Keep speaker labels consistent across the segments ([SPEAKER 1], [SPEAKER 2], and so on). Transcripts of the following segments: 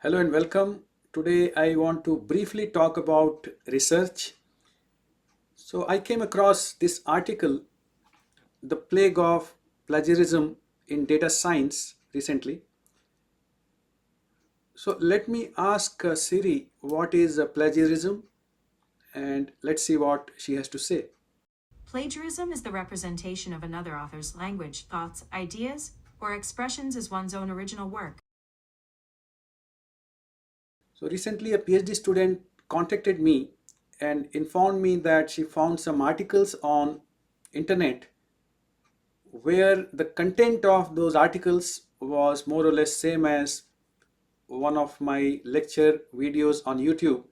[SPEAKER 1] Hello and welcome. Today I want to briefly talk about research. So I came across this article, The Plague of Plagiarism in Data Science, recently. So let me ask Siri what is plagiarism, and let's see what she has to say.
[SPEAKER 2] Plagiarism is the representation of another author's language, thoughts, ideas, or expressions as one's own original work.
[SPEAKER 1] So recently a PhD student contacted me and informed me that she found some articles on internet where the content of those articles was more or less same as one of my lecture videos on YouTube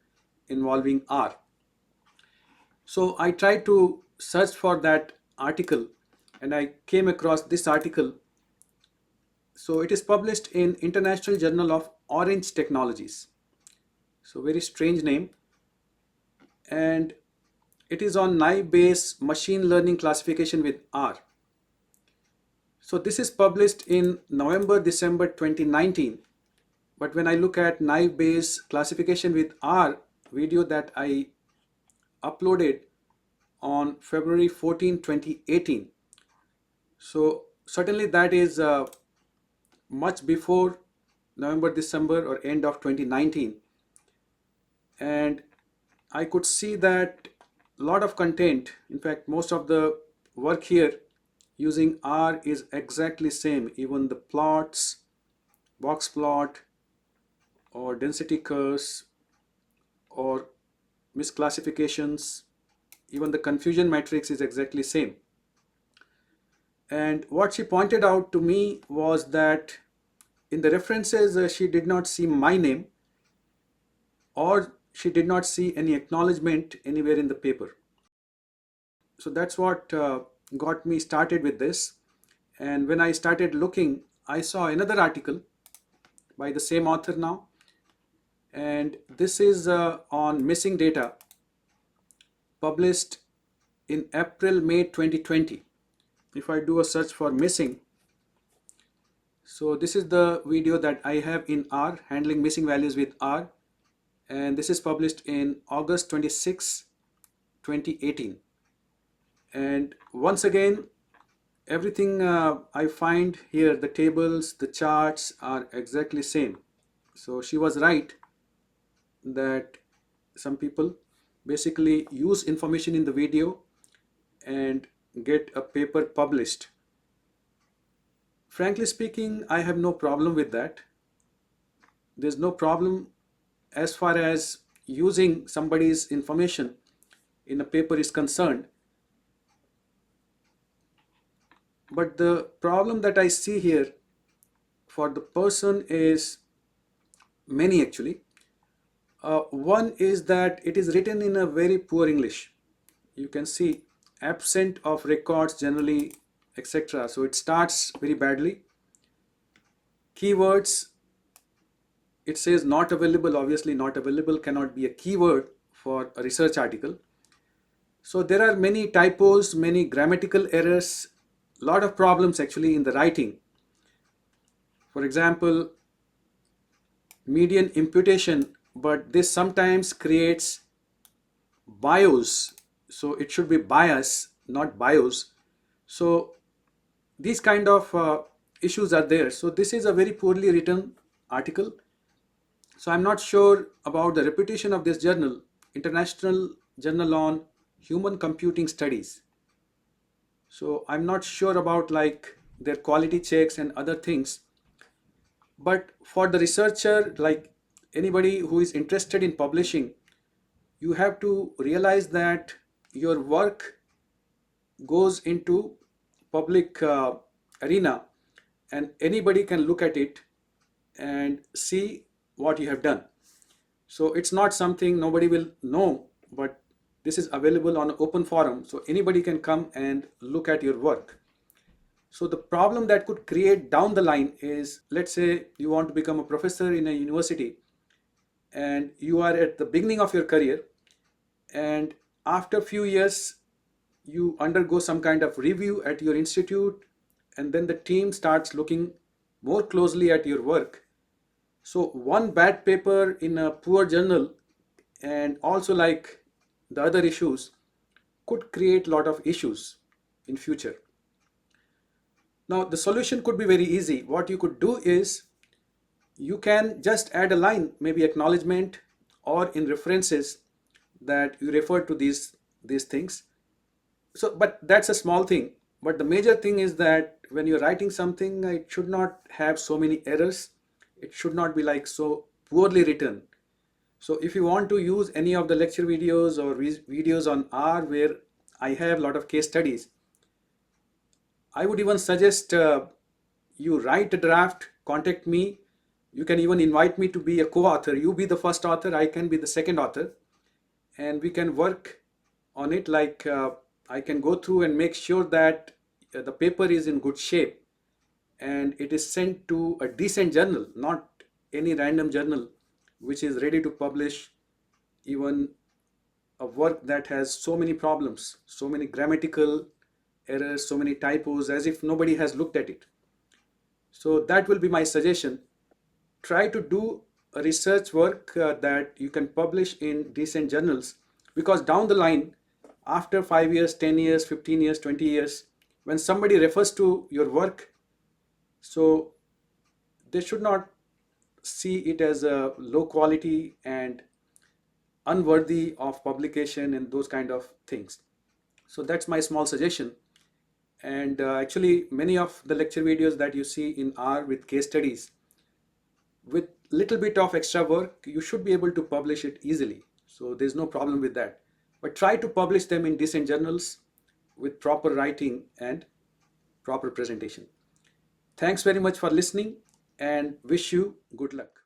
[SPEAKER 1] involving R. So I tried to search for that article and I came across this article. So it is published in International Journal of Orange Technologies. So very strange name, and it is on naive-Bayes machine learning classification with R. So this is published in November, December 2019. But when I look at naive-Bayes classification with R video that I uploaded on February 14, 2018, so certainly that is much before November, December or end of 2019. And I could see that a lot of content, in fact, most of the work here using R is exactly same. Even the plots, box plot or density curves or misclassifications, even the confusion matrix is exactly same. And what she pointed out to me was that in the references she did not see my name, or she did not see any acknowledgement anywhere in the paper. So that's what got me started with this. And when I started looking, I saw another article by the same author now, and this is on missing data, published in April May 2020. If I do a search for missing, so this is the video that I have in R, handling missing values with R, and this is published in August 26, 2018. And once again, everything I find here, the tables, the charts are exactly same. So she was right that some people basically use information in the video and get a paper published. Frankly speaking, I have no problem with that. There's no problem as far as using somebody's information in a paper is concerned. But the problem that I see here for the person is many actually. One is that it is written in a very poor English. You can see absent of records generally, etc. So it starts very badly. Keywords, it says not available. Obviously not available cannot be a keyword for a research article. So there are many typos, many grammatical errors, a lot of problems actually in the writing. For example, median imputation, but this sometimes creates bios. So it should be bias, not bios. So these kind of issues are there. So this is a very poorly written article. So I'm not sure about the reputation of this journal, International Journal on Human Computing Studies. So I'm not sure about like their quality checks and other things. But for the researcher, like anybody who is interested in publishing, you have to realize that your work goes into public arena and anybody can look at it and see what you have done. So it's not something nobody will know, but this is available on an open forum, so anybody can come and look at your work. So the problem that could create down the line is, let's say you want to become a professor in a university and you are at the beginning of your career, and after a few years you undergo some kind of review at your institute, and then the team starts looking more closely at your work, So one bad paper in a poor journal, and also like the other issues, could create a lot of issues in future. Now the solution could be very easy. What you could do is you can just add a line, maybe acknowledgement or in references, that you refer to these things. So but that's a small thing, but the major thing is that when you're writing something, it should not have so many errors. It should not be like so poorly written. So if you want to use any of the lecture videos or videos on R where I have a lot of case studies, I would even suggest you write a draft, contact me. You can even invite me to be a co-author. You be the first author, I can be the second author, and we can work on it. Like I can go through and make sure that the paper is in good shape and it is sent to a decent journal, not any random journal which is ready to publish even a work that has so many problems, so many grammatical errors, so many typos, as if nobody has looked at it. So that will be my suggestion. Try to do a research work that you can publish in decent journals, because down the line, after 5 years, 10 years, 15 years, 20 years, when somebody refers to your work, so they should not see it as a low quality and unworthy of publication and those kind of things. So that's my small suggestion. And actually many of the lecture videos that you see in R with case studies, with little bit of extra work, you should be able to publish it easily. So there's no problem with that. But try to publish them in decent journals with proper writing and proper presentation. Thanks very much for listening and wish you good luck.